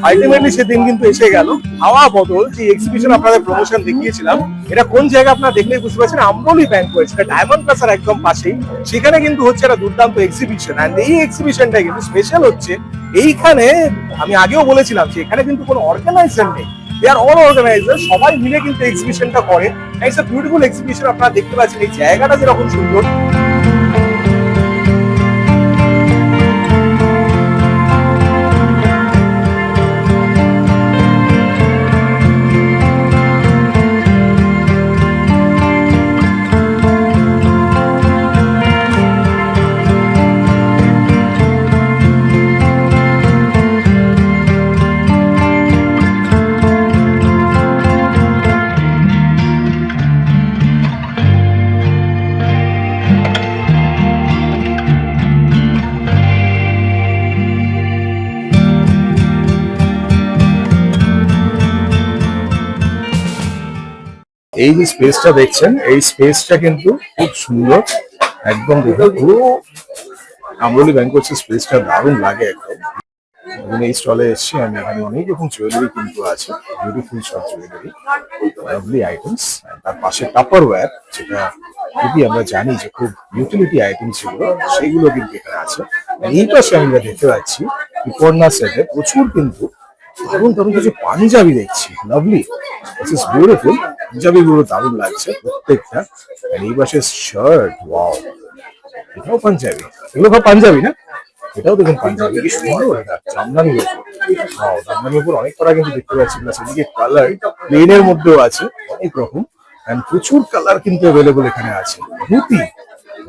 Ultimately সেদিন কিন্তু এসে গেল। হাওয়া বদল যে এক্সিবিশন আপনাদের প্রমোশন দেখিয়েছিলাম, এটা কোন জায়গা আপনারা দেখলেই বুঝতে পারছেন, আমরলি ব্যাংকোয়েট, সেটা ডায়মন্ড প্লাজার একদম পাশেই। সেখানে কিন্তু হচ্ছে একটা দুর্দান্ত এক্সিবিশন, এন্ড এই এক্সিবিশনটা কিন্তু স্পেশাল হচ্ছে এইখানে। আমি আগেও বলেছিলাম যে এখানে কিন্তু কোনো অর্গানাইজার নেই, দে আর অল অর্গানাইজার, সবাই মিলে কিন্তু এক্সিবিশনটা করে। It's a beautiful exhibition. আপনারা দেখতে পাচ্ছেন এই জায়গাটা যেরকম সুন্দর। এই যে স্পেসটা দেখছেন, এই স্পেসটা কিন্তু খুব সুন্দর, একদম দেখুন পুরো আমরলি ব্যাংকোয়েটস স্পেসটা দারুণ লাগে একদম। এই স্টলে এসেছি আমি, এখানে অনেক রকম জুয়েলারি কিন্তু আছে, বিউটিফুল সব জুয়েলারি, লাভলি আইটেমস। তার পাশে টাপারওয়্যার, যেটা খুবই আমরা জানি যে খুব ইউটিলিটি আইটেম যেগুলো, সেগুলো কিন্তু এখানে আছে। এই পাশে আমরা দেখতে পাচ্ছি কর্নার সাইডে প্রচুর কিন্তু দারুণ দারুণ কিছু পাঞ্জাবি দেখছি, lovely, this is beautiful. Punjabi গুলো দারুণ লাগছে প্রত্যেকটা। এই পাশে শার্ট, ওয়াও, এটাও পাঞ্জাবি, এগুলো সব পাঞ্জাবি না? এটাও দেখুন পাঞ্জাবি, কি সুন্দর এটা, জামদানির উপর। ওয়াও, জামদানির উপর অনেক করা কিন্তু দেখতে পাচ্ছি। প্লাস এদিকে কালার প্লেনের মধ্যেও আছে অনেক রকম, এন্ড প্রচুর কালার কিন্তু অ্যাভেলেবল এখানে আছে। Dhoti,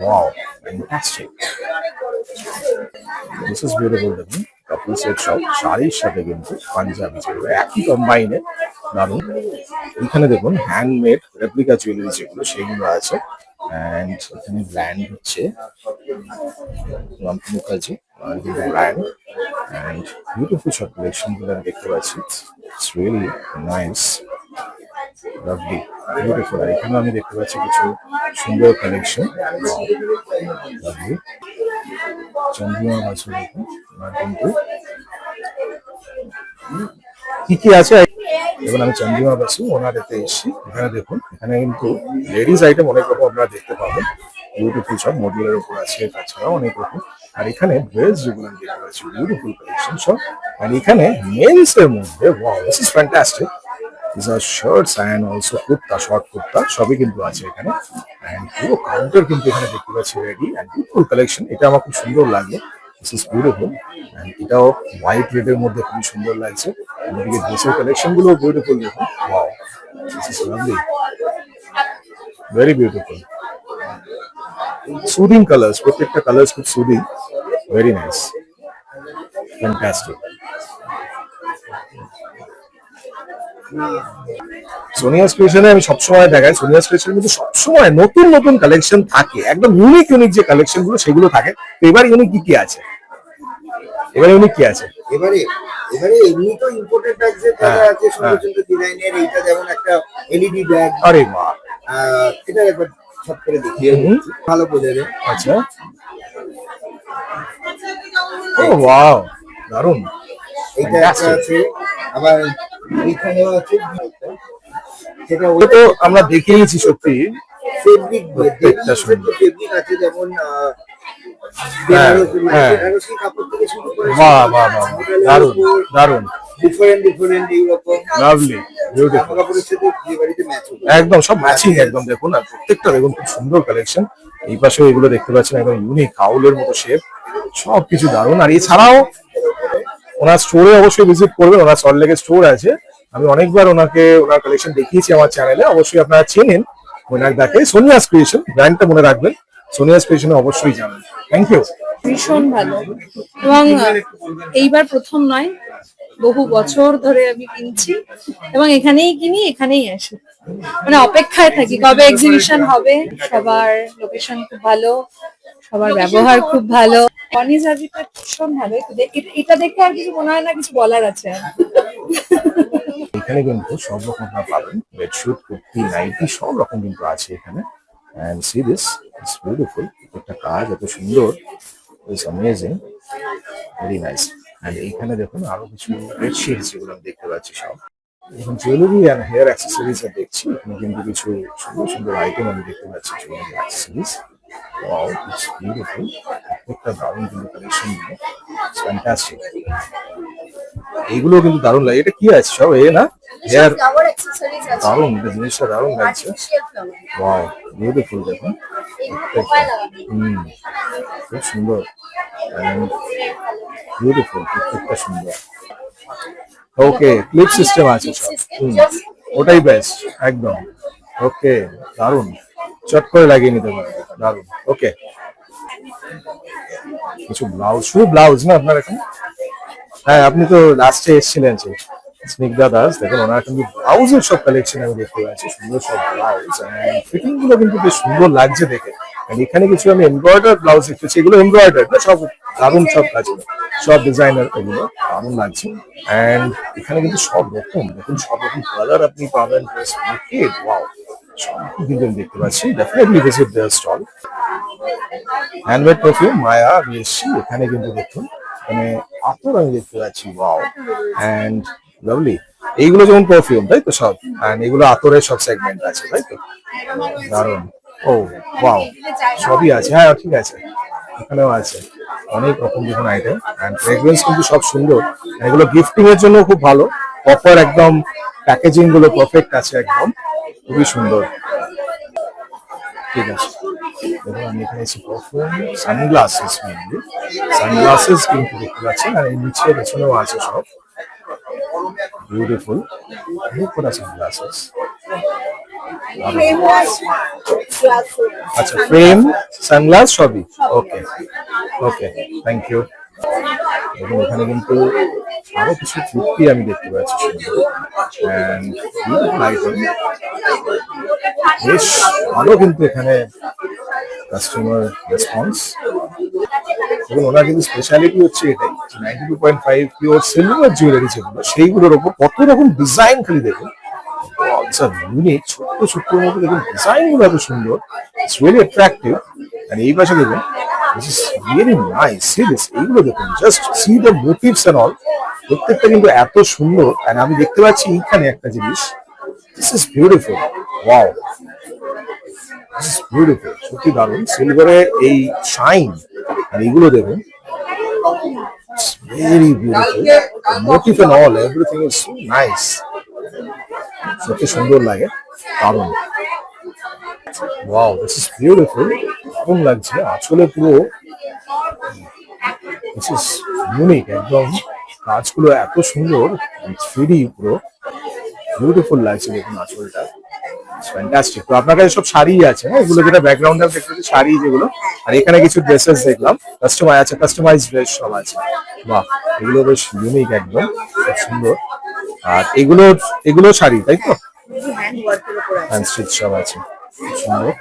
wow, fantastic, this is beautiful. দেখুন কাপল সেট সব শাড়ির সাথে কিন্তু পাঞ্জাবি, যেগুলো একই কম্বাইনে দারুন। এখানে দেখুন হ্যান্ডমেড রেপ্লিকা জুয়েলারি যেগুলো, সেগুলো আছে। এন্ড এখানে ব্র্যান্ড হচ্ছে Rampi Mukherjee brand, and beautiful সব কালেকশন গুলো আমি দেখতে পাচ্ছি। It's really nice, lovely, beautiful. আর এখানেও আমি দেখতে পাচ্ছি কিছু সুন্দর কালেকশন, লাভলি। চন্দ্রিমা বাসু দেখুন, কিন্তু কি কি আছে দেখুন। আমি চন্দ্রিমা বাসু ওনার এতে এসেছি। এখানে দেখুন, এখানে কিন্তু লেডিস আইটেম অনেক রকম আপনারা দেখতে পাবেন, বিউটিফুল সব মডেলের উপর আছে, তাছাড়াও অনেক রকম। আর এখানে ড্রেস যেগুলো আমি দেখতে পাচ্ছি, বিউটিফুল কালেকশন সব। আর এখানে মেন্স এর মধ্যে, wow, this is fantastic, this are shirts and also kurta, short kurta সবই কিন্তু আছে এখানে। এন্ড পুরো কাউন্টার কিন্তু এখানে দেখতে পাচ্ছি রেডি, এন্ড বিউটিফুল কালেকশন। এটা আমার খুব সুন্দর লাগে, দিস ইজ বিউটিফুল। এন্ড এটাও হোয়াইট রেডের মধ্যে খুবই সুন্দর লাগছে। এদিকে ড্রেসের কালেকশন গুলো বিউটিফুল দেখুন, wow, this is lovely, very beautiful. Soothing colours, প্রত্যেকটা কালার্স খুব soothing, very nice, fantastic. Sonia স্টেশনে আমি সবসময় দেখাই, সোনিয়া স্টেশনের মধ্যে সবসময় নতুন নতুন কালেকশন থাকে, একদম ইউনিক ইউনিক যে কালেকশন গুলো সেগুলো থাকে। তো এবার ইউনিক কি কি আছে, এবারে ইউনিক কি আছে? এবারে এবারে এমনি তো ইম্পোর্টেড ব্যাগ যে আছে সুন্দর সুন্দর ডিজাইনের, এইটা যেমন একটা এলইডি ব্যাগ। আরে মা, এটা একবার সব করে দেখিয়ে ভালো বোঝা যায়। আচ্ছা, ও ওয়াও, দারুন। এইটা একটা আছে, আবার এইখানেও আছে, সেটা ওটা তো আমরা দেখিয়েছি সত্যি। ফেব্রিক, প্রত্যেকটা সুন্দর ফেব্রিক আছে, যেমন বেনারসি কাপড় থেকে শুরু করে, বাহ বাহ বাহ, দারুন দারুন, ডিফারেন্ট ডিফারেন্ট এইরকম লাভলি, বিউটিফুল, কাপড়ের সাথে বিয়ে বাড়িতে ম্যাচ হবে একদম সব ম্যাচিং একদম। দেখুন, আর প্রত্যেকটা দেখুন খুব সুন্দর কালেকশন। এই পাশে এগুলো দেখতে পাচ্ছেন, একদম ইউনিক হাউলের মতো শেপ, সবকিছু দারুন। আর এছাড়াও ওনার স্টোরে অবশ্যই ভিজিট করবেন, ওনার সল্টলেকে স্টোর আছে। আমি অনেকবার ওনাকে ওনার কালেকশন দেখিয়েছি আমার চ্যানেলে, অবশ্যই আপনারা চেনেন ওনার দেখে। সোনিয়াস ক্রিয়েশন ব্র্যান্ডটা মনে রাখবেন, সোনিয়াস ক্রিয়েশনে অবশ্যই জানেন। Thank you. ভীষণ ভালো, এবং এইবার প্রথম নয়, বহু বছর ধরে আমি কিনছি এবং এখানেই কিনি, এখানেই আসি, মানে অপেক্ষায় থাকি কবে এক্সিবিশন হবে। সবার লোকেশন খুব ভালো, সবার ব্যবহার খুব ভালো, অনি সার্ভিসটা ভীষণ ভালো। এটা দেখে আর কিছু মনে হয় না কিছু বলার আছে। এখানে কিন্তু সব রকম আপনারা পাবেন, বেডশিট, কুর্তি, নাইটি সব রকম কিন্তু আছে এখানে। And see this, it's beautiful, একটা কাজ এত সুন্দর, ইটস অ্যামেজিং, ভেরি নাইস। আর এইখানে দেখুন আরো কিছু বেডশিটস যেগুলো আমি দেখতে পাচ্ছি সব। এখন জুয়েলারি অ্যান্ড হেয়ার অ্যাক্সেসরিজ দেখছি, এখানে কিন্তু কিছু সুন্দর সুন্দর আইটেম আমি দেখতে পাচ্ছি jewellery accessories. Wow, it's beautiful. প্রত্যেকটা দারুণ কিন্তু কালেকশন, ফ্যান্টাস্টিক। এইগুলো কিন্তু দারুণ লাগে। এটা কি আছে সব এ না হেয়ার? ফ্লাওয়ার অ্যাকসেসরিজ আছে, দারুণ, এটা জিনিসটা দারুণ লাগছে। আর্টিফিশিয়াল ফ্লাওয়ার, ওয়াও, বিউটিফুল দেখুন। এগুলো কোপায় লাগানো। খুব সুন্দর, বিউটিফুল, প্রত্যেকটা সুন্দর। ওকে, ক্লিপ সিস্টেম আছে সব। ওটাই বেস্ট একদম। ওকে, দারুণ, চট করে লাগিয়ে নিতে পারবেন, দারুণ। ওকে, কিছু ব্লাউজ, শুধু ব্লাউজ না আপনার এখানে? হ্যাঁ, আপনি তো লাস্টে এসেছিলেন সেই স্নিগ্ধা দাস, দেখুন ওনার কিন্তু ব্লাউজের সব কালেকশন আমি দেখতে পাচ্ছি, সুন্দর সব ব্লাউজ। ফিটিং গুলো কিন্তু বেশ সুন্দর লাগছে দেখে। এখানে কিছু আমি এমব্রয়ডার ব্লাউজ দেখতেছি, এগুলো এমব্রয়ডার না, সব দারুণ সব কাজ, সব ডিজাইনার, এগুলো দারুণ লাগছে। এন্ড এখানে কিন্তু সব রকম, দেখুন সব রকম কালার আপনি পাবেন। ওয়াও, সব কিন্তু আমি দেখতে পাচ্ছি। ডেফিনেটলি ভিজিট দেয়ার স্টল। হ্যান্ডমেড পারফিউম মায়া, আমি এসেছি এখানে কিন্তু দেখুন, মানে আতর আমি দেখতে পাচ্ছি। Wow, and lovely. এইগুলো যেমন পারফিউম তাই তো সব, এন্ড এগুলো আতরের সব সেগমেন্ট আছে তাই তো, দারুণ। ও ওয়াও, সবই আছে। হ্যাঁ ঠিক আছে, এখানেও আছে অনেক রকম দেখুন আইটেম। এন্ড ফ্রেগ্রেন্স কিন্তু সব সুন্দর, এগুলো গিফটিং এর জন্য খুব ভালো। প্রপার একদম প্যাকেজিং গুলো পারফেক্ট আছে, একদম খুবই সুন্দর। ঠিক আছে, দেখুন আমি এখানে এসে পারফিউম, সানগ্লাসেস, মেনলি সানগ্লাসেস কিন্তু দেখতে পাচ্ছেন। আর এই নিচে পেছনেও আছে সব, বিউটিফুল অনেক কটা সানগ্লাসেস। আচ্ছা, ফ্রেম, সানগ্লাস সবই। ওকে ওকে, থ্যাংক ইউ। এবং এখানে কিন্তু আরো কিছু কুর্তি আমি দেখতে পাচ্ছি সুন্দর, এন্ড বিউটিফুল আইটেম। বেশ ভালো কিন্তু এখানে কাস্টমার রেসপন্স। এবং ওনার কিন্তু স্পেশালিটি হচ্ছে এটাই, 92.5 পিওর সিলভার জুয়েলারি যেগুলো, সেইগুলোর ওপর কত রকম ডিজাইন খালি দেখুন। ইউনিক, ছোট্ট ছোট্ট মধ্যে দেখুন ডিজাইন গুলো এত সুন্দর, ইটস রিয়েলি অ্যাট্রাকটিভ। আর এই পাশে দেখুন, this is really nice. See this, এইগুলো দেখুন, just see the motifs and all, প্রত্যেকটা কিন্তু এত সুন্দর। আর আমি দেখতে পাচ্ছি এইখানে একটা জিনিস, this is beautiful. Wow, this is beautiful, সত্যি দারুণ। সিলভারে এই শাইন, আর এইগুলো দেখুন, very beautiful. Motif and all, everything is so nice, সত্যি সুন্দর লাগে, দারুণ। ওয়াও, দিস ইজ বিউটিফুল, দারুণ লাগছে। আসলে পুরো দিস ইজ ইউনিক, একদম কাজগুলো এত সুন্দর, 3D পুরো বিউটিফুল লাগছে দেখুন আঁচলটা, ফ্যান্টাস্টিক। তো আপনার কাছে সব শাড়ি আছে? হ্যাঁ, এগুলো যেটা ব্যাকগ্রাউন্ডে দেখতে পাচ্ছি শাড়ি যেগুলো, আর এখানে কিছু ড্রেসেস দেখলাম, কাস্টমাইজ আছে, কাস্টমাইজ ড্রেস সব আছে। বাহ, এগুলো বেশ ইউনিক, একদম খুব সুন্দর। আর এগুলো শাড়ি তাই তো, হ্যান্ড স্টিচ সব আছে, খুব সুন্দর।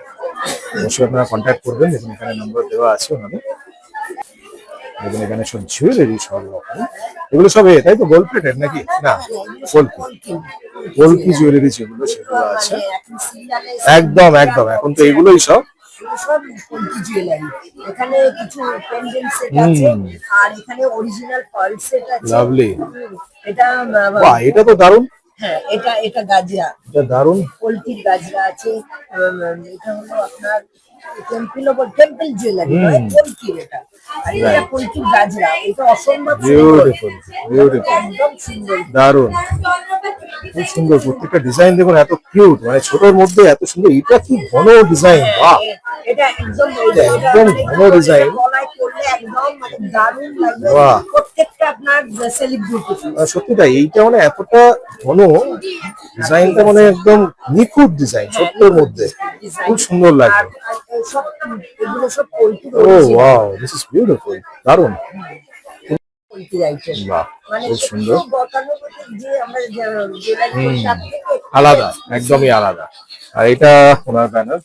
অবশ্যই আপনারা কন্ট্যাক্ট করবেন, দেখুন এখানে নাম্বার দেওয়া আছে ওনাদের। দেখুন এখানে সব জুয়েলারি সব রকম, এগুলো সব তাই তো, গোল্ড প্লেটেড নাকি? না, গোল্ড জুয়েলারি যেগুলো সেগুলো আছে, একদম একদম। এখন তো এগুলোই সব জুয়েলারি, এখানে কিছু পেন্ডেন্ট সেট আছে, আর এখানে অরিজিনাল পার্ল সেট আছে। লাভলি, এটা বাহ, এটা তো দারুণ। হ্যাঁ, এটা গাজরা, এটা দারুণ। পোল্ট্রির গাজরা আছে। এটা হলো আপনার টেম্পল জুয়েলারি, পোল্ট্রির এটা। আর এটা পোল্ট্রির গাজরা, এটা অসম্ভব বিউটিফুল, বিউটিফুল, একদম সুন্দর, দারুণ, খুব সুন্দর। প্রত্যেকটা ডিজাইন দেখুন এত কিউট, মানে ছোটর মধ্যে এত সুন্দর। এটা কি ঘন ডিজাইন, বাহ, এটা একদম একদম ঘন ডিজাইন, গলায় পরলে একদম মানে দারুণ লাগবে। বাহ, প্রত্যেকটা আপনার সেলিব্রিটি, সত্যি তাই। এইটা মানে এতটা ঘন ডিজাইনটা, মানে একদম নিখুঁত ডিজাইন, ছোট্টর মধ্যে খুব সুন্দর লাগে। সব এগুলো সব পোল্ট্রির ও ওয়াও, দিস ইজ বিউটিফুল, দারুণ। পোল্ট্রির আইটেম, বাহ, মানে খুব সুন্দর, গতানুগতিক যে আমরা জুয়েলারি করি তার থেকে আলাদা, একদমই আলাদা। আর এটা ওনার ব্যানার,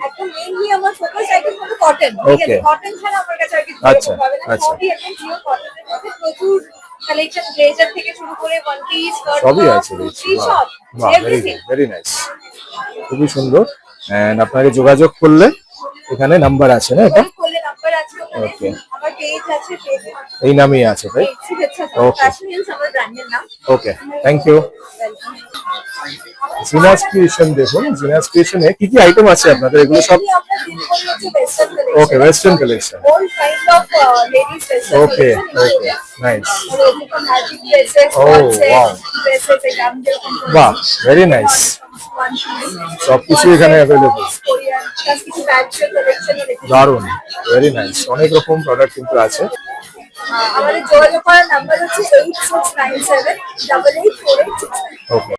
এখন মেইনলি আমার ফোকাস আইটেম হলো কটন। Okay. কটন ছাড়া আমার কাছে আর কিছু আচ্ছা, পাবে না। আচ্ছা। সবই একদম পিওর কটনের মধ্যে প্রচুর কালেকশন, ব্লেজার থেকে শুরু করে ওয়ান পিস, সবই আছে দেখছি। সব বাহ, very everything. Good, very nice, খুবই সুন্দর। এন্ড আপনাকে যোগাযোগ করলে এখানে নাম্বার আছে না? এটা করলে নাম্বার আছে, ওকে, আমার পেজ আছে, পেজে এই নামই আছে তাই? পেজ হচ্ছে ওকে ফ্যাশন হিলস আমার ব্র্যান্ডের নাম। ওকে, থ্যাংক ইউ। জিনাস ক্রিয়েশন দেখুন, জিনাস ক্রিয়েশনে কি কি আইটেম আছে আপনাদের? এগুলো সব আমরা ডিল করি হচ্ছে western collection. Okay, western collection. All kind of ladies western okay collection okay, nice. magic dresses, Oh, corset wow. dresses, এটা আমি যেরকম বাহ, ভেরি নাইস। সবকিছু এখানে অ্যাভেলেবল। কোরিয়ান কিছু ব্যাগের কালেকশন দারুন, ভেরি নাইস। অনেক রকম প্রোডাক্ট কিন্তু আছে। আমাদের যোগাযোগ করার নাম্বার হচ্ছে 8697884869। ওকে,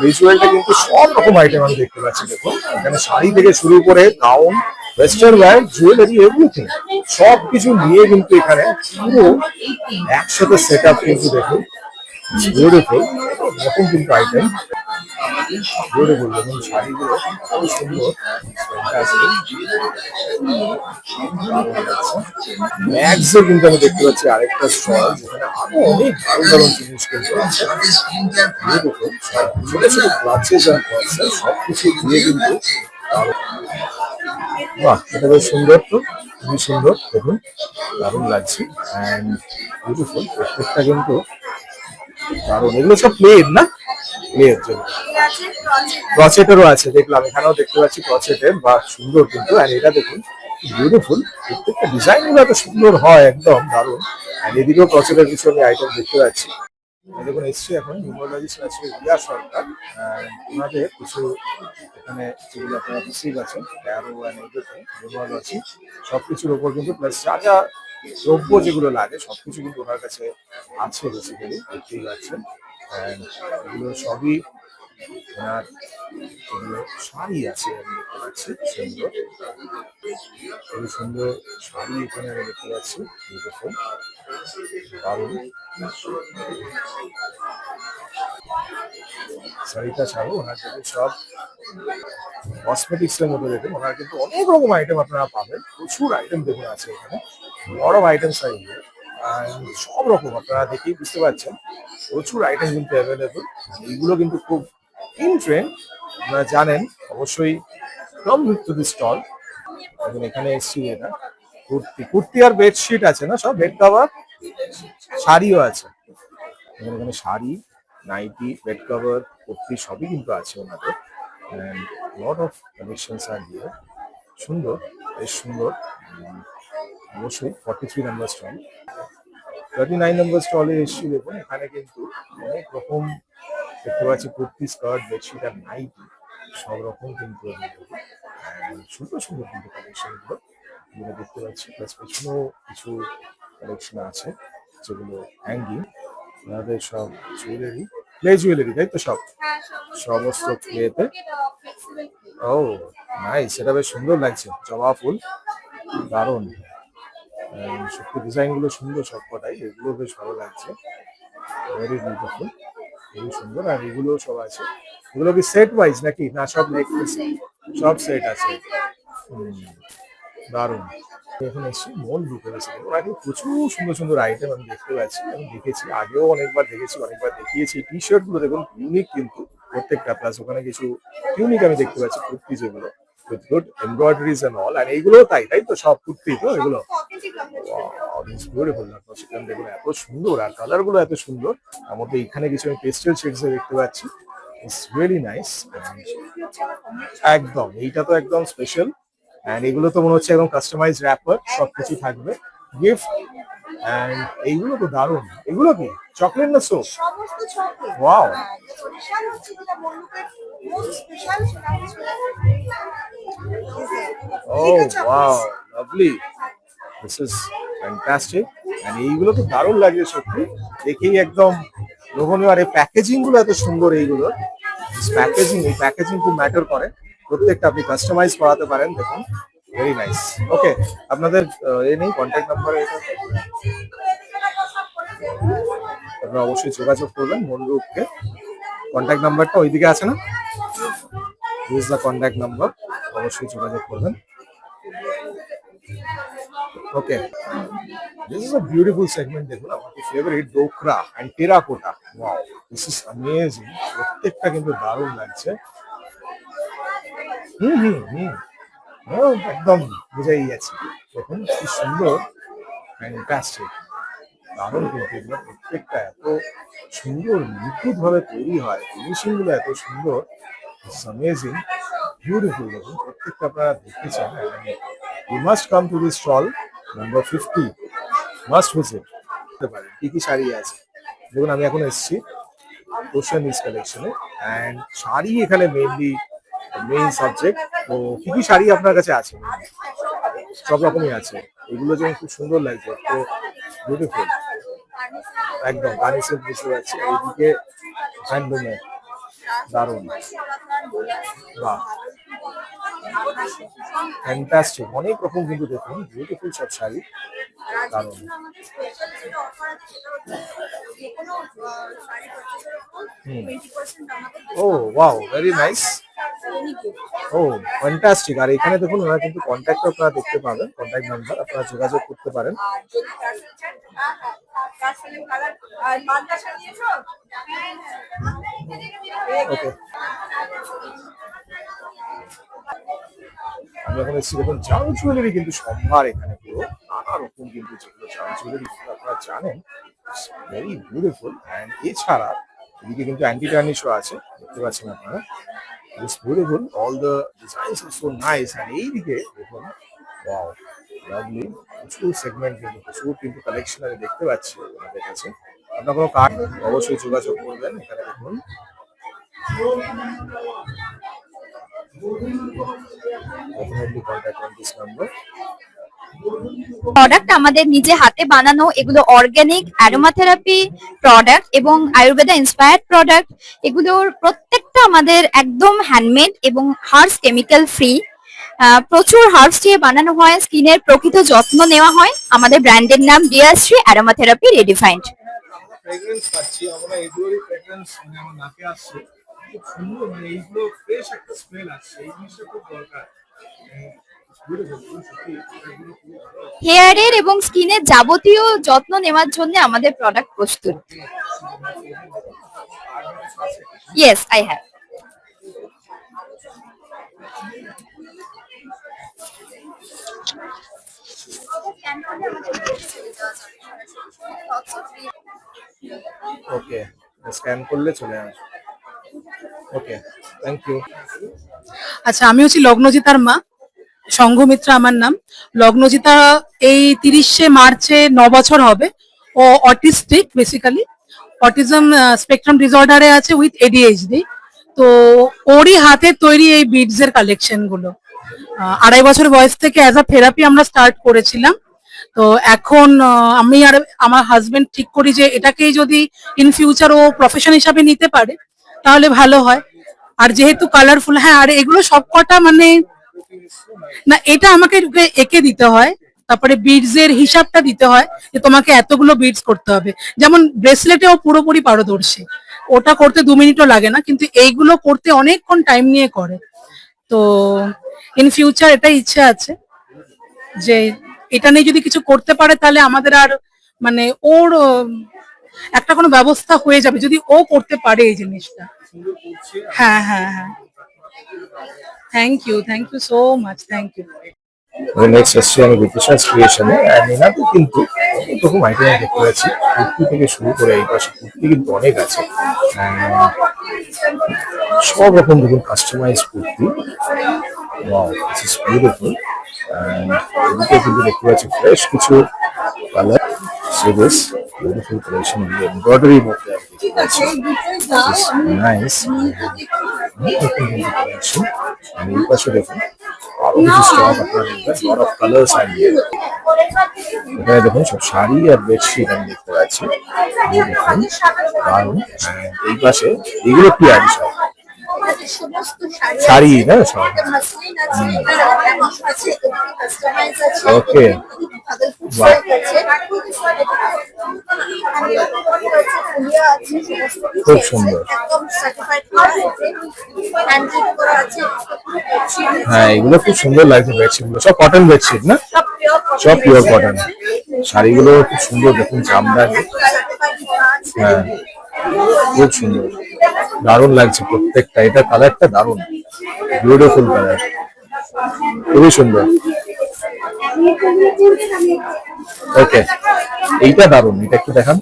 ভিজুয়ালটা কিন্তু সব রকম আইটেম আমি দেখতে পাচ্ছি। দেখুন এখানে শাড়ি থেকে শুরু করে gown, western wire, jewellery, everything সব কিছু নিয়ে কিন্তু এখানে পুরো একসাথে সেট আপ কিন্তু দেখুন, বিউটিফুল এরকম কিন্তু আইটেম। বিউটিফুল দেখুন, শাড়িগুলো খুব সুন্দর। ম্যাক্সে কিন্তু আমি দেখতে পাচ্ছি আরেকটা স্টল, যেখানে আরো অনেক দারুণ দারুণ জিনিস কিন্তু আছে। বিউটিফুল ছোট ছোট ক্লাচেস আর বক্সেস সবকিছু দিয়ে কিন্তু দারুণ। বাহ, এটা বেশ সুন্দর, তো খুবই সুন্দর দেখুন, দারুণ লাগছে অ্যান্ড বিউটিফুল। প্রত্যেকটা কিন্তু দারুণ। এগুলো সব প্লেট না? প্লেট ক্রচেটেরও আছে দেখলাম, এখানেও দেখতে পাচ্ছি ক্রচেটের। বা সুন্দর কিন্তু, আর এটা দেখুন বিউটিফুল। প্রত্যেকটা ডিজাইন গুলো এত সুন্দর হয়, একদম দারুণ। আর এদিকেও ক্রচেটের কিছু আমি আইটেম দেখতে পাচ্ছি। দেখুন এসছি এখন নিউমোলজিস্ট আছে রিয়া সরকার, ওনাদের কিছু এখানে যেগুলো আপনারা বুঝতেই পারছেন, ট্যারো অ্যান্ড এভরিথিং, নিউমোলজি সবকিছুর ওপর কিন্তু প্লাস যা যা দ্রব্য যেগুলো লাগে সবকিছু কিন্তু ওনার কাছে আছে বেসিক্যালি, দেখতেই পাচ্ছেন। অ্যান্ড এগুলো সবই ওনার, এগুলো শাড়ি আছে আমি দেখতে পাচ্ছি সুন্দর, খুবই সুন্দর শাড়ি এখানে আমি দেখতে পাচ্ছি, বিউটিফুল দারুণ। শাড়িটা ছাড়ো ওনার কাছে সব কসমেটিক্স এর মধ্যে দেখুন, ওনার কিন্তু অনেক রকম আইটেম আপনারা পাবেন। প্রচুর আইটেম দেখুন আছে এখানে, বড় আইটেম সাইজ, সব রকম আপনারা দেখেই বুঝতে পারছেন। প্রচুর আইটেম কিন্তু অ্যাভেলেবল। এইগুলো কিন্তু খুব ইন ট্রেন্ড, আপনারা জানেন অবশ্যই। Come to the stall. এবং এখানে এসছি, এটা কুর্তি আর বেডশিট আছে না, সব বেড কভার, শাড়িও আছে এখানে। Sari, nighty, bed cover, kurti সবই কিন্তু আছে ওনাদের। and lot of collections are here. সুন্দর, বেশ সুন্দর। অবশ্যই 43 নাম্বার স্টল, 39 নাম্বার স্টলে এসছি। দেখুন এখানে কিন্তু অনেক রকম দেখতে পাচ্ছি, কুর্তি, স্কার্ট, বেডশিট আর নাইটি সব রকম কিন্তু সুন্দর সুন্দর কিন্তু কালেকশন গুলো যেটা দেখতে পাচ্ছি। প্লাস পেছনেও কিছু কালেকশন আছে যেগুলো হ্যাঙ্গিং, ওনাদের সব জুয়েলারি, ক্লে জুয়েলারি তাই তো? সব সমস্ত ক্লেতে। ও নাইস, এটা বেশ সুন্দর লাগছে, জবা ফুল দারুণ। সত্যি ডিজাইন গুলো সুন্দর সবকটাই, এগুলো বেশ ভালো লাগছে, ভেরি বিউটিফুল, খুবই সুন্দর। আর এগুলো সব আছে, এগুলো কি সেট ওয়াইজ নাকি না সব নেক পিস? সব সেট আছে, দারুণ। এখন এসছি মল ঢুকে গেছে, ওনাকে প্রচুর সুন্দর সুন্দর আইটেম আমি দেখতে পাচ্ছি। আমি দেখেছি আগেও অনেকবার দেখেছি, অনেকবার দেখিয়েছি। টি শার্ট গুলো দেখুন ইউনিক কিন্তু প্রত্যেকটা, প্লাস ওখানে কিছু ইউনিক আমি দেখতে পাচ্ছি কুর্তি, যেগুলো with good embroideries and all. আর এইগুলো তাই তাই তো? সব কুর্তি তো এগুলো? বিউটিফুল লাগলো সেখানে, দেখুন এত সুন্দর, আর কালার গুলো এত সুন্দর। তার মধ্যে এখানে কিছু আমি পেস্টেল শেডস দেখতে পাচ্ছি, ইটস রিয়েলি নাইস। একদম, এইটা তো একদম স্পেশাল। এন্ড এগুলো তো মনে হচ্ছে একদম কাস্টমাইজ র্যাপার, সবকিছু থাকবে, গিফট। এন্ড এইগুলো তো দারুণ। এগুলো কি চকলেট না সোপ? সমস্ত চকলেট। ওয়াও, স্পেশাল হচ্ছে যেটা মল্লুকের মোস্ট স্পেশাল, সেটা হচ্ছে oh wow, lovely, this is fantastic. And এইগুলো তো দারুণ লাগছে সত্যি, দেখেই একদম লোভনীয়। আর এই প্যাকেজিং গুলো এত সুন্দর, এইগুলো প্যাকেজিং, এই প্যাকেজিং খুব ম্যাটার করে। প্রত্যেকটা আপনি কাস্টমাইজ করাতে পারেন, দেখুন ভেরি নাইস। ওকে, আপনাদের এই নেই কন্ট্যাক্ট নাম্বার, এটা আপনারা অবশ্যই যোগাযোগ করবেন মনরূপকে। কন্ট্যাক্ট নাম্বারটা ওইদিকে আছে না? This is the contact number, অবশ্যই যোগাযোগ করবেন। ওকে, this is a beautiful segment. দেখুন আমার favourite Dokra and terracotta. Wow, this is amazing. প্রত্যেকটা কিন্তু দারুণ লাগছে। হুম, একদম বোঝাই যাচ্ছে। দেখুন কি সুন্দর, ফ্যান্টাস্টিক, দারুণ কিন্তু এগুলো প্রত্যেকটা এত সুন্দর নিখুঁত ভাবে তৈরি হয়, ফিনিশিং গুলো এত সুন্দর, ইটস অ্যামেজিং, বিউটিফুল। দেখুন প্রত্যেকটা আপনারা দেখতে চান, you must come to this stall number 50, must visit করতে পারেন। কি কি শাড়ি আছে দেখুন, আমি এখন এসেছি ওশান ইস কালেকশনে, অ্যান্ড শাড়ি এখানে মেইন সাবজেক্ট। তো কি কি শাড়ি আপনার কাছে আছে? সব রকমই আছে, এগুলো যেমন খুব সুন্দর লাগছে, তো বিউটিফুল, একদম কানিসের বুঝতে পারছি। এইদিকে হ্যান্ডলুমে দারুণ, বাহ ফ্যান্টাস্টিক, অনেক রকম কিন্তু দেখুন বিউটিফুল সব শাড়ি, দারুণ। ও ওয়াও, ভেরি নাইস, ও ফ্যান্টাস্টিক। আর এখানে দেখুন ওরা কিন্তু কন্ট্যাক্ট আপনারা দেখতে পাবেন, কন্ট্যাক্ট নাম্বার, আপনারা যোগাযোগ করতে পারেন। ওকে, আমি এখন এসেছি দেখুন চাল জুয়েলারি কিন্তু সম্ভার এখানে পুরো নানা রকম, কিন্তু যেগুলো চাল জুয়েলারি আপনারা জানেন, ভেরি বিউটিফুল। অ্যান্ড এছাড়া এদিকে কিন্তু অ্যান্টি টার্নিশও আছে, দেখতে পাচ্ছেন আপনারা, it's beautiful, all the designs R so nice. আর এইদিকে দেখুন ওয়াও লাভলি, প্রচুর সেগমেন্ট কিন্তু, প্রচুর কিন্তু কালেকশন আমি দেখতে পাচ্ছি আপনাদের কাছে। আপনার কোনো কার্ড অবশ্যই যোগাযোগ করবেন, এখানে দেখুন definitely contact on this number. Product আমাদের নিজে হাতে বানানো, এগুলো অর্গানিক অ্যারোমাথেরাপি প্রোডাক্ট এবং আয়ুর্বেদা ইন্সপায়ার্ড প্রোডাক্ট। এগুলোর প্রত্যেকটা আমাদের একদম হ্যান্ডমেড এবং হার্বস কেমিক্যাল ফ্রি। প্রচুর হার্বস দিয়ে বানানো হয়, স্কিনের প্রকৃত যত্ন নেওয়া হয়। আমাদের ব্র্যান্ডের নাম ডিয়ারশ্রী অ্যারোমাথেরাপি রিডিফাইন্ড। ফ্রেগ্রেন্স পাচ্ছি আমরা, এগুলোরই ফ্রেগ্রেন্স মানে আমার নাকে আসছে, খুব সুন্দর, মানে এইগুলো ফ্রেশ একটা স্মেল আসছে, এই জিনিসটা খুব দরকার। হেয়ারের এবং স্কিনের যাবতীয় যত্ন নেওয়ার জন্য আমাদের প্রোডাক্ট প্রস্তুত। Yes, I have. Okay, scan করলে চলে আসবে। ওকে, থ্যাংক ইউ। আচ্ছা, আমি হচ্ছি লগ্নজিতার মা, সংঘমিত্রা আমার নাম। লগ্নজিতা এই 30শে মার্চে 9 বছর হবে। ও অটিস্টিক, বেসিক্যালি অটিজম স্পেকট্রাম ডিসঅর্ডারে আছে উইথ এডিএইচডি। তো ওরই হাতে তৈরি এই বিডস এর কালেকশন গুলো 2.5 বছর বয়স থেকে অ্যাজ আ থেরাপি আমরা স্টার্ট করেছিলাম। তো এখন আমি আর আমার হাজবেন্ড ঠিক করি যে এটাকেই যদি ইন ফিউচার ও প্রফেশন হিসাবে নিতে পারে তাহলে ভালো হয়। আর যেহেতু কালারফুল, হ্যাঁ, আর এগুলো সবকটা মানে না, এটা আমাকে এঁকে দিতে হয়, তারপরে বিডস এর হিসাবটা দিতে হয় যে তোমাকে এতগুলো বিডস করতে হবে। যেমন ব্রেসলেটেও পুরোপুরি পারদর্শী, ওটা করতে 2 মিনিটও লাগে না, কিন্তু এইগুলো করতে অনেকক্ষণ টাইম নিয়ে করে। তো ইন ফিউচার এটাই ইচ্ছা আছে যে এটা নিয়ে যদি কিছু করতে পারে তাহলে আমাদের আর মানে ওর একটা কোনো ব্যবস্থা হয়ে যাবে যদি ও করতে পারে এই জিনিসটা। হ্যাঁ হ্যাঁ হ্যাঁ, thank you so much, thank you. Next এসছি আমি বিপিশাস ক্রিয়েশনে, অ্যান্ড এনাতে কিন্তু অনেক রকম আইটেম দেখতে পাচ্ছি, কুর্তি থেকে শুরু করে এই পাশে কুর্তি কিন্তু অনেক আছে, সব রকম দেখুন customise kurti, wow this is beautiful. And এদিকে কিন্তু দেখতে পাচ্ছি ফ্রেশ কিছু colour, so this beautiful collection, এমব্রয়ডারির মধ্যে আমি দেখতে পাচ্ছি, নাইস কালেকশন। অ্যান্ড এই পাশে দেখুন আরো কিছু স্টক আপনারা দেখবেন, লট অফ কালার্স অ্যান্ড এখানে দেখুন সব শাড়ি আর বেডশিট আমি দেখতে পাচ্ছি, দেখুন দারুণ। এই পাশে এগুলো কি আর সব শাড়ি না সব, ওকে খুব সুন্দর। হ্যাঁ, এগুলো খুব সুন্দর লাগছে, বেডশিট গুলো সব কটন বেডশিট না, সব পিওর কটন। শাড়িগুলো খুব সুন্দর দেখুন, জামদানি, হ্যাঁ খুব সুন্দর, দারুণ লাগছে প্রত্যেকটা। এটা কালারটা দারুণ, বিউটিফুল কালার, খুবই সুন্দর। ওকে, এইটা দারুণ, এটা একটু দেখান।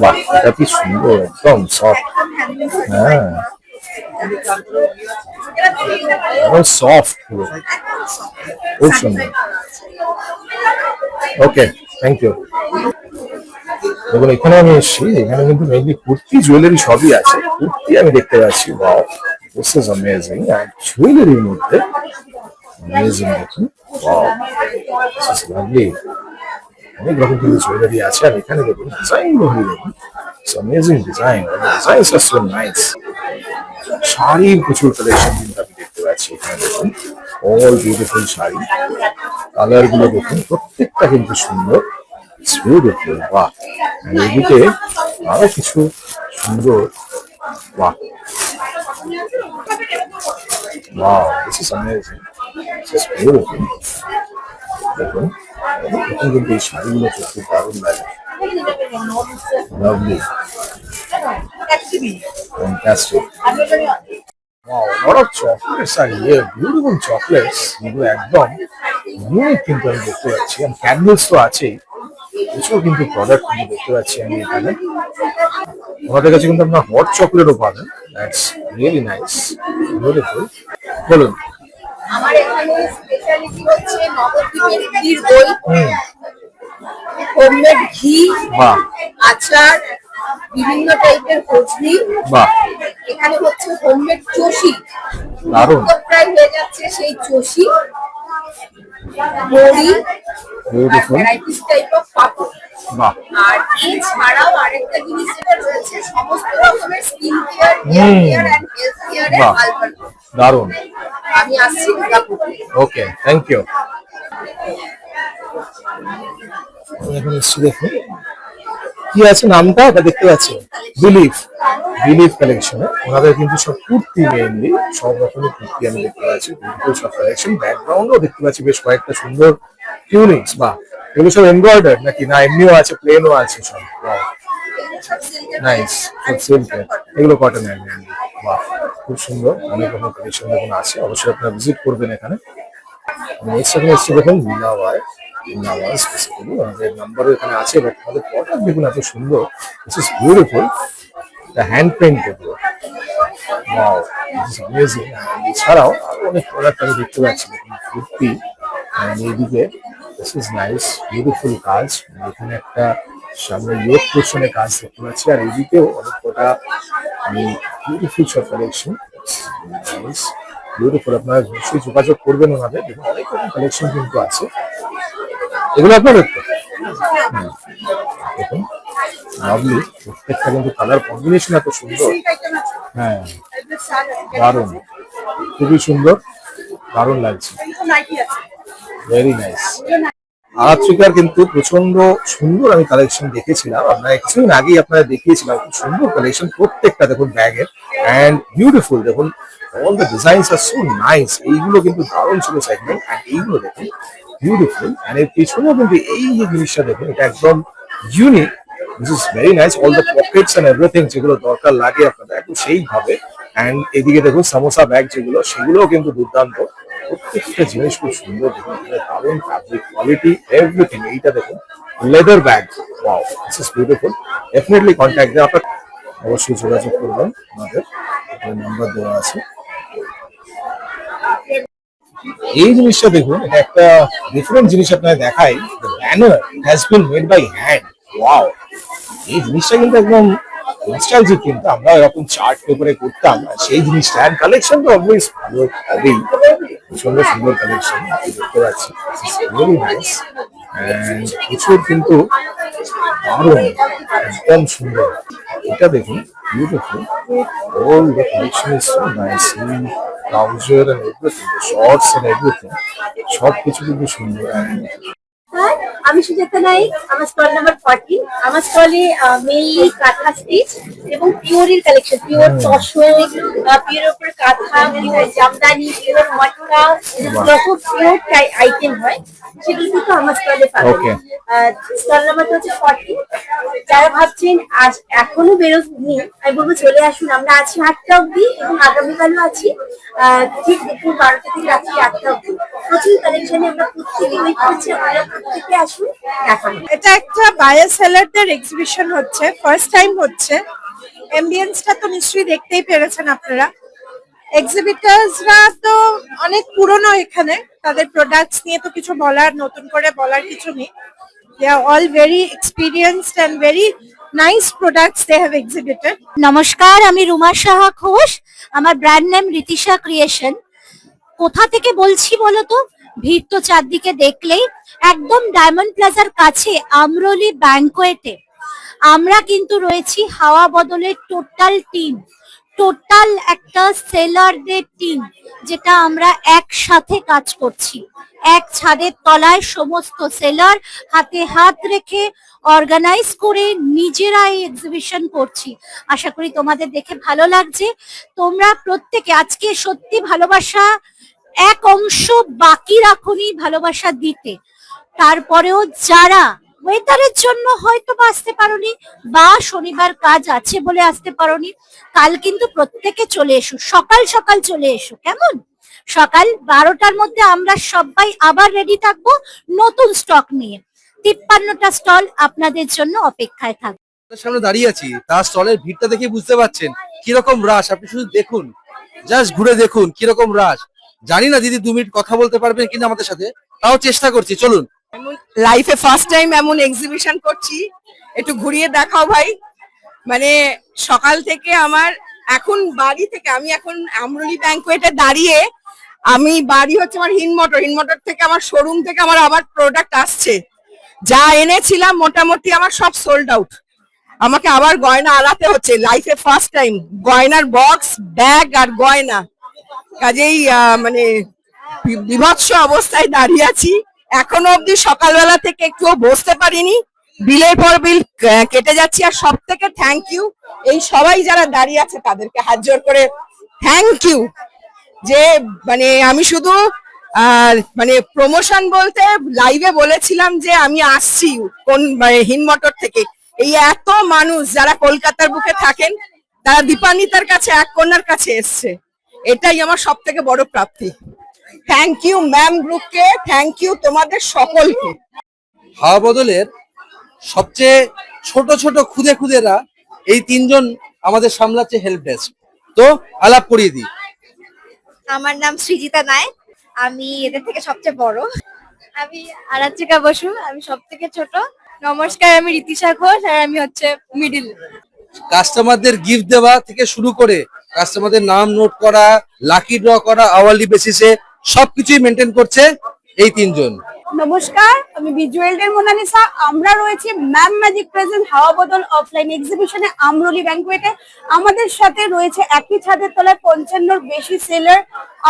বাহ, এটা কি সুন্দর, একদম সফট। হ্যাঁ, একদম সফট পুরো, খুব সুন্দর। ওকে, থ্যাংক ইউ। দেখুন এখানে আমি এসেছি, এখানে কিন্তু মেইনলি কুর্তি জুয়েলারি সবই আছে। কুর্তি আমি দেখতে পাচ্ছি, ওয়াও, দিস ইজ অ্যামেজিং। আর জুয়েলারির মধ্যে অ্যামেজিং, দেখুন, ওয়াও, দিস ইজ লাভলি। অনেক রকম কিন্তু জুয়েলারি আছে। আর এখানে দেখুন ডিজাইন গুলো দেখুন, it's amazing design, designs R so nice. শাড়ির প্রচুর কালেকশন কিন্তু আমি দেখতে পাচ্ছি এখানে। দেখুন অল বিউটিফুল শাড়ি, কালার গুলো দেখুন, প্রত্যেকটা কিন্তু সুন্দর, ইটস বিউটিফুল। বাহ, আর এদিকে আরো কিছু সুন্দর, বাহ, wow, this is amazing, this is beautiful. দেখুন এখন কিন্তু এই শাড়িগুলো সত্যি দারুণ লাগে, lovely, fantastic. Wow, a lot of chocolates are here, beautiful chocolates. এগুলো একদম ইউনিক কিন্তু আমি দেখতে পাচ্ছি। আর ক্যান্ডেলস তো আছেই, প্রচুর কিন্তু প্রোডাক্ট কিন্তু দেখতে পাচ্ছি আমি এখানে। আমাদের কাছে কিন্তু আপনার হট চকলেটও পাবেন, দ্যাটস রিয়েলি নাইস, বিউটিফুল। বলুন। আমার এখানে স্পেশালিটি হচ্ছে নবদ্বীপের ক্ষীর দই, হোমমেড ঘি, বাহ, আচার, বিভিন্ন টাইপের কচুরি। বাহ, এখানে হচ্ছে হোমমেড চষি, দারুণ, প্রায় হয়ে যাচ্ছে সেই চষি, বড়ি, beautiful, varieties type of papad. বাহ, আর এছাড়াও আরেকটা জিনিস যেটা রয়েছে, সমস্ত রকমের skin care, hair care and health কেয়ারের বাহ, আলফা। দারুণ। আমি আসছি দুর্গাপুর। ওকে, থ্যাংক ইউ। এখন এসছি, দেখুন কি আছে নামটা, এটা দেখতে পাচ্ছেন, বিলিভ, বিলিভ কালেকশনে। ওনাদের কিন্তু সব কুর্তি, মেইনলি সব রকমের কুর্তি আমি দেখতে পাচ্ছি, বিউটিফুল সব কালেকশন। ব্যাকগ্রাউন্ডও দেখতে পাচ্ছি বেশ কয়েকটা সুন্দর টিউনিক্স। বা এগুলো সব এমব্রয়ডার্ড নাকি, না এমনিও আছে, প্লেনও আছে সব? নাইস, সব সিল্কের, এগুলো কটনের মেইনলি। বাহ, খুব সুন্দর, অনেক রকম কালেকশন দেখুন আছে। অবশ্যই আপনারা ভিজিট করবেন এখানে। নেক্সট এখানে এসছি দেখুন লীলাওয়ায়, লীলাওয়ায় স্পেসিফিক্যালি আমাদের নাম্বারও এখানে আছে। বাট আমাদের প্রোডাক্ট দেখুন এত সুন্দর, this is beautiful, the hand painted. Wow, this is amazing. এছাড়াও আরো অনেক প্রোডাক্ট আমি দেখতে পাচ্ছি, দেখুন কুর্তি, এইদিকে দিস ইজ নাইস, বিউটিফুল কাজ। এখানে একটা সামনে ইয়োগ পোর্শনে কাজ দেখতে পাচ্ছি। আর এইদিকেও অনেক কটা আমি বিউটিফুল সব কালেকশন, নাইস, বিউটিফুল। আপনারা অবশ্যই যোগাযোগ করবেন ওনাদের, দেখুন অনেক রকম কালেকশন কিন্তু আছে। এগুলো আপনাদের তো, দেখুন লাভলি, প্রত্যেকটা কিন্তু কালার কম্বিনেশন এত সুন্দর। হ্যাঁ, দারুণ, খুবই সুন্দর, দারুণ লাগছে, ভেরি নাইস। আরাত্রিকার কিন্তু প্রচন্ড সুন্দর আমি কালেকশন দেখেছিলাম, আপনারা কিছুদিন আগেই আপনারা দেখিয়েছিলাম, খুব সুন্দর কালেকশন প্রত্যেকটা। দেখুন ব্যাগের এন্ড বিউটিফুল, দেখুন all the designs R so nice. এইগুলো কিন্তু দারুণ ছিল সেগমেন্ট। আর এইগুলো দেখুন বিউটিফুল, এন্ড এর পিছনেও কিন্তু এই যে জিনিসটা দেখুন, এটা একদম unique, this is very nice. All the pockets and everything যেগুলো দরকার লাগে আপনাদের একদম সেইভাবে। এন্ড এদিকে দেখুন সামোসা ব্যাগ যেগুলো, সেগুলোও কিন্তু দুর্দান্ত, প্রত্যেকটা জিনিস খুব সুন্দর। দেখুন দারুণ ফ্যাব্রিক কোয়ালিটি, এভরিথিং। এইটা দেখুন leather bag, wow, this is beautiful. Definitely contact then, আপনার অবশ্যই যোগাযোগ করবেন, আমাদের নাম্বার দেওয়া আছে। এই জিনিসটা দেখুন, এটা একটা ডিফারেন্ট জিনিস আপনাকে দেখাই। Banner has been made by hand, wow. এই জিনিসটা কিন্তু একদম নস্টালজিক, কিন্তু আমরা এরকম চার্ট পেপারে করতাম, আর সেই জিনিসটা। এন্ড কালেকশন তো অলওয়েজ ভালো হবেই, সুন্দর সুন্দর কালেকশন দেখতে পাচ্ছি, ভেরি নাইস। এন্ড প্রচুর কিন্তু দারুণ, একদম সুন্দর। এটা দেখুন beautiful, all the collection is so nice, trouser and everything, shorts and everything, সব কিছু কিন্তু সুন্দর। আমি সুজাতা নাইক, আমার স্টল নাম্বার 40। আমার স্টলে মেইনলি কাঁথা স্টিচ এবং পিওরের কালেকশন, পিওর তসর, পিওর উপর কাঁথা, পিওর জামদানি, পিওর মটকা, যত পিওর আইটেম হয় সেগুলো কিন্তু আমার স্টলে পাবেন। Okay. স্টল নাম্বারটা হচ্ছে 40। যারা ভাবছেন এখনো বেরোনি, আমি বলবো চলে আসুন। আমরা আছি 8টা অবধি এবং আগামীকালও আছি ঠিক দুপুর 12টা থেকে রাত্রি 8টা অবধি। প্রচুর কালেকশনে আমরা প্রত্যেকে ওয়েট করছি, আপনারা প্রত্যেকে আসুন দেখান। এটা একটা বায়ার সেলারদের এক্সিবিশন হচ্ছে, ফার্স্ট টাইম হচ্ছে। অ্যাম্বিয়েন্সটা তো নিশ্চয়ই দেখতেই পেরেছেন আপনারা। এক্সিবিটার্সরা তো অনেক পুরনো এখানে, তাদের প্রোডাক্টস নিয়ে তো কিছু নতুন করে বলার কিছু নেই। They are all very experienced and very nice products they have exhibited. নমস্কার, আমি রুমা সাহা ঘোষ। আমার ব্র্যান্ড নেম রিতিশা ক্রিয়েশন। কোথা থেকে বলছি বলো তো? ভিড় তো চারদিকে দেখলেই। একদম ডায়মন্ড প্লাজার কাছে আমরোলি ব্যাংকোয়েটে আমরা কিন্তু রয়েছি হাওয়া বদলের টোটাল টিম, টোটাল একটা সেলারদের টিম, যেটা আমরা একসাথে কাজ করছি। এক ছাদের তলায় সমস্ত সেলার হাতে হাত রেখে অর্গানাইজ করে নিজেরা এই এক্সিবিশন করছি। আশা করি তোমাদের দেখে ভালো লাগছে। তোমরা প্রত্যেকে আজকে সত্যি ভালোবাসা এক অংশ বাকি রাখুনি ভালোবাসা দিতে। তারপরেও যারা ওয়েদারের জন্য হয়তো বা আসতে পারোনি বা শনিবার কাজ আছে বলে আসতে পারোনি, কাল কিন্তু প্রত্যেকে চলে এসো, সকাল সকাল চলে এসো। কেমন? সকাল 12টার মধ্যে আমরা সবাই আবার রেডি থাকবো নতুন স্টক নিয়ে। 53টা স্টল আপনাদের জন্য অপেক্ষায় থাকবে। সামনে দাঁড়িয়ে আছি, তার স্টলের ভিড়টা দেখে বুঝতে পারছেন কিরকম রাশ। আপনি শুধু দেখুন, জাস্ট ঘুরে দেখুন কিরকম রাশ। জানি না দিদি 2 মিনিট কথা বলতে পারবেন কিনা আমাদের সাথে, তাও চেষ্টা করছি। চলুন। লাইফে ফার্স্ট টাইম এমন এক্সিবিশন করছি, একটু ঘুরিয়ে দেখাও ভাই। মানে সকাল থেকে আমার এখন বাড়ি থেকে, আমি এখন আমরোলি ব্যাংকোয়েটে দাঁড়িয়ে, আমি বাড়ি হচ্ছে আমার হিনমটর থেকে আমার শোরুম থেকে আমার আবার প্রোডাক্ট আসছে। যা এনেছিলাম মোটামুটি আমার সব সোল্ড আউট। আমাকে আবার গয়না আনাতে হচ্ছে, লাইফে ফার্স্ট টাইম গয়নার বক্স, ব্যাগ আর গয়না। কাজেই মানে বিভৎস অবস্থায় দাঁড়িয়ে আছি। এখনো অব্দি সকালবেলা থেকে একটুও বসতে পারিনি, বিলের পর বিল কেটে যাচ্ছি। আর সব থেকে থ্যাংক ইউ এই সবাই যারা দাঁড়িয়ে আছে তাদেরকে হাত জোর করে থ্যাংক ইউ। যে মানে আমি শুধু মানে প্রমোশন বলতে লাইভে বলেছিলাম যে আমি আসছি কোন হিনমটর থেকে। এই এত মানুষ যারা কলকাতার বুকে থাকেন, তারা দীপান্বিতার কাছে, এক কন্যার কাছে এসছে, এটাই আমার সব থেকে বড় প্রাপ্তি। থ্যাংক ইউ ম্যাম গ্রুপকে, থ্যাংক ইউ তোমাদের সকলকে। হাওয়া বদলের সবচেয়ে ছোট ছোট খুদেরা এই 3 জন আমাদের সামলাচ্ছে হেল্প ডেস্ক। তো আলাপ করিয়ে দিই। আমার নাম সৃজিতা নায়ক, আমি এদের থেকে সবচেয়ে বড়। আমি আরাত্রিকা বসু, আমি সব থেকে ছোট। নমস্কার, আমি রিতিশা ঘোষ আর আমি হচ্ছে মিডিল। কাস্টমারদের গিফট দেওয়া থেকে শুরু করে কাস্টমারদের নাম নোট করা, লাকি ড্র করা, আওয়ারলি বেসিসে সবকিছুই মেনটেন করছে এই 3 জন। নমস্কার, আমি ভিজুয়ালদের মোনালিসা। আমরা রয়েছি ম্যাম ম্যাজিক প্রেজেন্ট হাওয়া বদল অফলাইন এক্সিবিশনে আমরোলি ব্যাংকোয়েটে। আমাদের সাথে রয়েছে একই ছাদের তলায় 55-র বেশি সেলার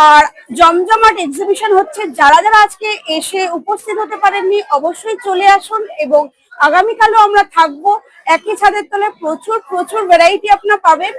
আর জমজমাট এক্সিবিশন হচ্ছে। যারা যারা আজকে এসে উপস্থিত হতে পারেননি অবশ্যই চলে আসুন, এবং আগামীকালও আমরা থাকবো একই ছাদের তলায়। প্রচুর প্রচুর ভ্যারাইটি আপনারা পাবেন।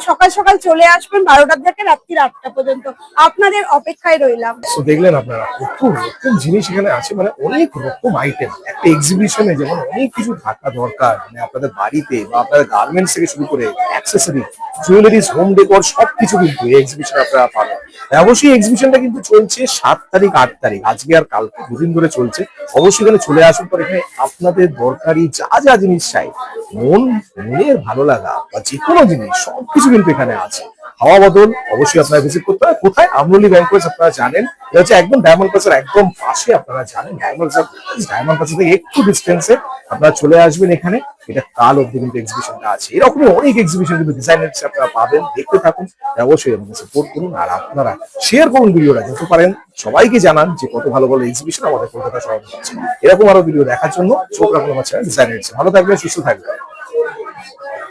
সকাল সকাল চলে আসবেন 12টা থেকে রাত্রি 8টা পর্যন্ত। আপনাদের অপেক্ষায় রইলাম। তো দেখলেন আপনারা কত রকম জিনিস এখানে আছে, মানে অনেক রকম আইটেম। একটা এক্সিবিশনে যেমন অনেক কিছু থাকা দরকার, মানে আপনাদের বাড়িতে বা আপনাদের গার্মেন্টস থেকে শুরু করে অ্যাক্সেসরি, জুয়েলারিজ, হোম ডেকোর সবকিছু কিন্তু এই এক্সিবিশনে আপনারা পাবেন। অবশ্যই এক্সিবিশনটা কিন্তু চলছে 7 তারিখ 8 তারিখ, আজকে আর কালকে 2 দিন ধরে চলছে। অবশ্যই এখানে চলে আসুন। পর এখানে আপনাদের দরকারি যা যা জিনিস চাই, মনের ভালো লাগা বা যে কোনো জিনিস সবকিছু কিন্তু এখানে আছে। হাওয়া বদল অবশ্যই আপনারা ভিজিট করতে হবে। কোথায়? আমরোলি ব্যাংকোয়েট, আপনারা জানেন এটা হচ্ছে একদম ডায়মন্ড প্লাজার একদম পাশে। আপনারা জানেন ডায়মন্ড প্লাজা থেকে একটু ডিস্টেন্সে আপনারা চলে আসবেন এখানে। এটা কাল অব্দি কিন্তু এক্সিবিশনটা আছে। এরকমই অনেক এক্সিবিশন কিন্তু ডিজাইনার আপনারা পাবেন। দেখতে থাকুন, অবশ্যই আমাকে সাপোর্ট করুন আর আপনারা শেয়ার করুন ভিডিওটা, যত পারেন সবাইকে জানান যে কত ভালো ভালো এক্সিবিশন আমাদের কলকাতা শহরে হচ্ছে। এরকম আরো ভিডিও দেখার জন্য চোখ রাখুন আমার চ্যানেল ডিজাইনার। ভালো থাকবেন, সুস্থ থাকবেন।